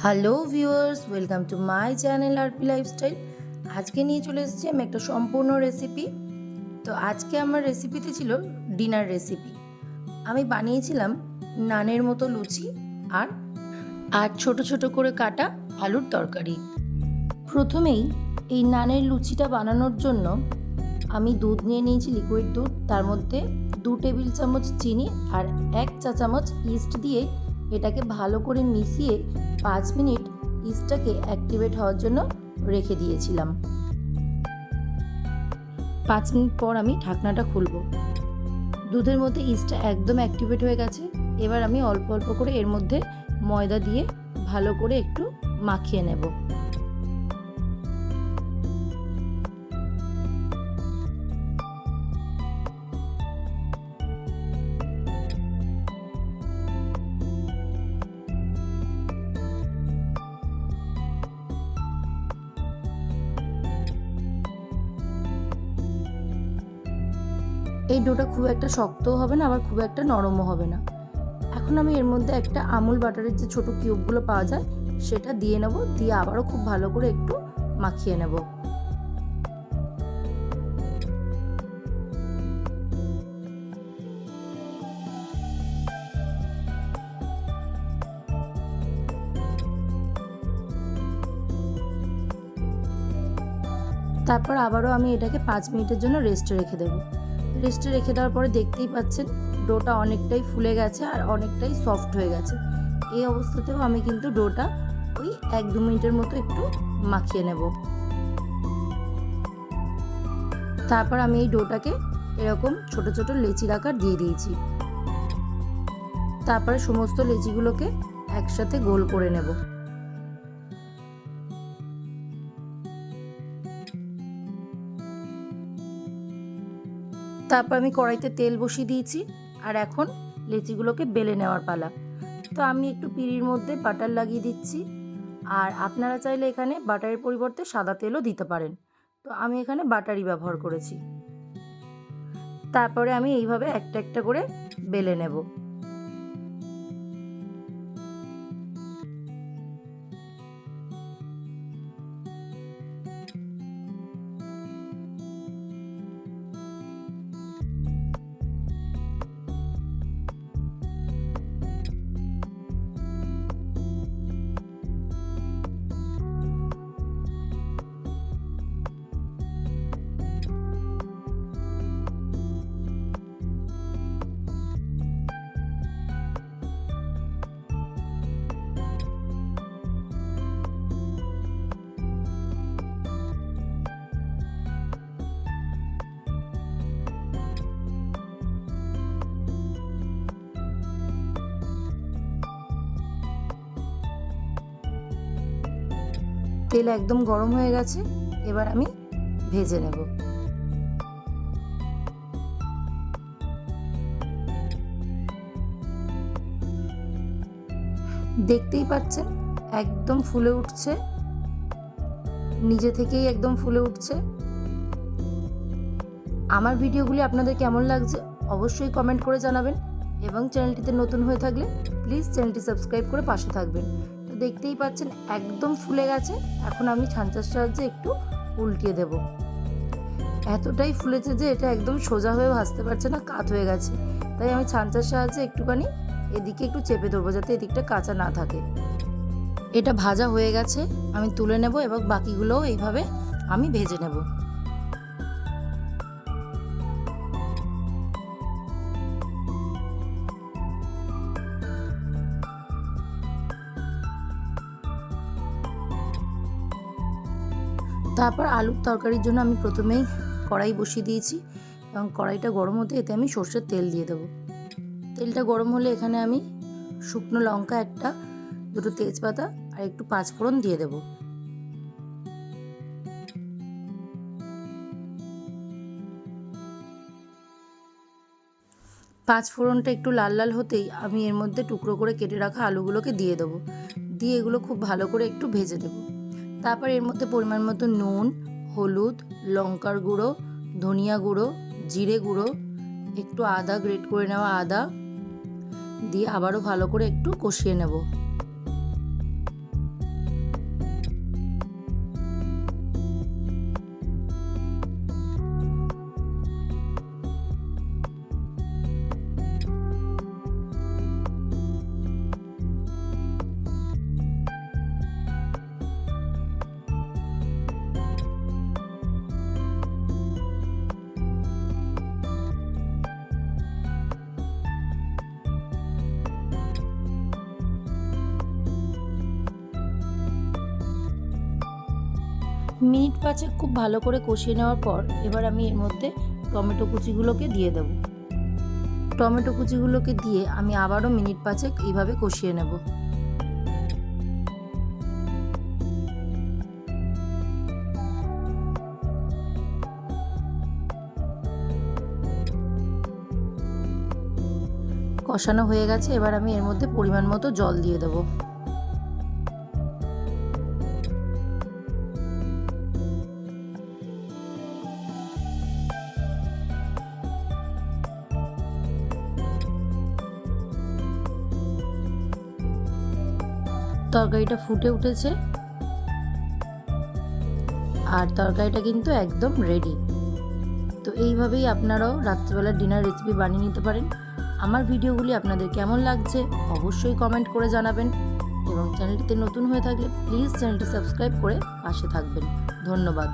Hello viewers, welcome to my channel RP lifestyle. আজকে নিয়ে চলে এসেছি আমি একটা সম্পূর্ণ রেসিপি। তো আজকে আমার রেসিপিতে ছিল ডিনার রেসিপি। আমি বানিয়েছিলাম নানের মতো লুচি আর আর ছোট ছোট করে কাটা আলুর তরকারি। প্রথমেই এই নানের লুচিটা বানানোর জন্য আমি দুধ নিয়ে নিয়েছি, লিকুইড দুধ। তার মধ্যে 2 টেবিল চামচ চিনি আর 1 চা চামচ ইস্ট দিয়ে এটাকে ভালো করে মিশিয়ে 5 মিনিট ইস্টটাকে অ্যাক্টিভেট হওয়ার জন্য রেখে দিয়েছিলাম। 5 মিনিট পর আমি ঢাকনাটা খুলব। দুধের মধ্যে ইস্টটা একদম অ্যাক্টিভেট হয়ে গেছে। এবার আমি অল্প অল্প করে এর মধ্যে ময়দা দিয়ে ভালো করে একটু মাখিয়ে নেব। এই ডোটা খুব একটা শক্তও হবে না, আবার খুব একটা নরমও হবে না। এখন আমি এর মধ্যে একটা আমুল বাটারের যে ছোট কিউবগুলো পাওয়া যায় সেটা দিয়ে নেব, দিয়ে আবারও খুব ভালো করে একটু মাখিয়ে নেব। তারপর আবারও আমি এটাকে 5 মিনিটের জন্য রেস্টে রেখে দেবো। রেস্টে রেখে দেওয়ার পরে দেখতেই পাচ্ছেন ডোটা অনেকটাই ফুলে গেছে আর অনেকটাই সফট হয়ে গেছে। এই অবস্থাতেও আমি কিন্তু ডোটা ওই 1-2 মিনিটের মতো একটু মাখিয়ে নেব। তারপর আমি এই ডোটাকে এরকম ছোট ছোট লেচির আকার দিয়ে দিয়েছি। তারপরে সমস্ত লেচিগুলোকে একসাথে গোল করে নেব। তারপর আমি কড়াইতে তেল বসিয়ে দিয়েছি আর এখন লেচিগুলোকে বেলে নেওয়ার পালা। তো আমি একটু পিঁড়ির মধ্যে বাটার লাগিয়ে দিচ্ছি, আর আপনারা চাইলে এখানে বাটারের পরিবর্তে সাদা তেলও দিতে পারেন। তো আমি এখানে বাটারই ব্যবহার করেছি। তারপরে আমি এইভাবে একটা একটা করে বেলে নেব। তেল একদম গরম হয়ে গেছে, এবার আমি ভেজে নেব। দেখতেই পাচ্ছেন একদম ফুলে উঠছে, নিজে থেকেই একদম ফুলে উঠছে। আমার ভিডিওগুলি আপনাদের কেমন লাগছে অবশ্যই কমেন্ট করে জানাবেন, এবং চ্যানেলটিতে নতুন হয়ে থাকলে প্লিজ চ্যানেলটি সাবস্ক্রাইব করে পাশে থাকবেন। তো দেখতেই পাচ্ছেন একদম ফুলে গেছে। এখন আমি ছাঁচার সাহায্যে একটু উল্টিয়ে দেব। এতটাই ফুলেছে যে এটা একদম সোজা হয়ে ভাজতে পারছে না, কাত হয়ে গেছে। তাই আমি ছাঁচার সাহায্যে একটুখানি এদিকে একটু চেপে ধরবো যাতে এদিকটা কাঁচা না থাকে। এটা ভাজা হয়ে গেছে, আমি তুলে নেব এবং বাকিগুলোও এইভাবে আমি ভেজে নেব। তারপর আলুর তরকারির জন্য আমি প্রথমেই কড়াই বসিয়ে দিয়েছি এবং কড়াইটা গরম হতে এতে আমি সর্ষের তেল দিয়ে দেবো। তেলটা গরম হলে এখানে আমি শুকনো লঙ্কা একটা, 2টো তেজপাতা আর একটু 5 ফোড়ন দিয়ে দেবো। পাঁচ ফোড়নটা একটু লাল লাল হতেই আমি এর মধ্যে টুকরো করে কেটে রাখা আলুগুলোকে দিয়ে দেবো। দিয়ে এগুলো খুব ভালো করে একটু ভেজে দেবো। তারপর এর মধ্যে পরিমাণ মতো নুন, হলুদ, লঙ্কার গুঁড়ো, ধনিয়া গুঁড়ো, জিরে গুঁড়ো, একটু আদা, গ্রেট করে নেওয়া আদা দিয়ে আবারও ভালো করে একটু কষিয়ে নেব। মিনিট 5 খুব ভালো করে কষিয়ে নেওয়ার পর এবার আমি এর মধ্যে টমেটো কুচিগুলোকে দিয়ে দেব। টমেটো কুচিগুলোকে দিয়ে আমি আবারও মিনিট 5 এইভাবে কষিয়ে নেব। কষানো হয়ে গেছে, এবার আমি এর মধ্যে পরিমাণ মতো জল দিয়ে দেব। তরকারিটা ফুটে উঠেছে আর তরকারিটা কিন্তু একদম রেডি। তো এইভাবেই আপনারাও রাত্রিবেলা ডিনার রেসিপি বানিয়ে নিতে পারেন। আমার ভিডিওগুলি আপনাদের কেমন লাগছে অবশ্যই কমেন্ট করে জানাবেন এবং চ্যানেলটিতে নতুন হয়ে থাকলে প্লিজ চ্যানেলটি সাবস্ক্রাইব করে পাশে থাকবেন। ধন্যবাদ।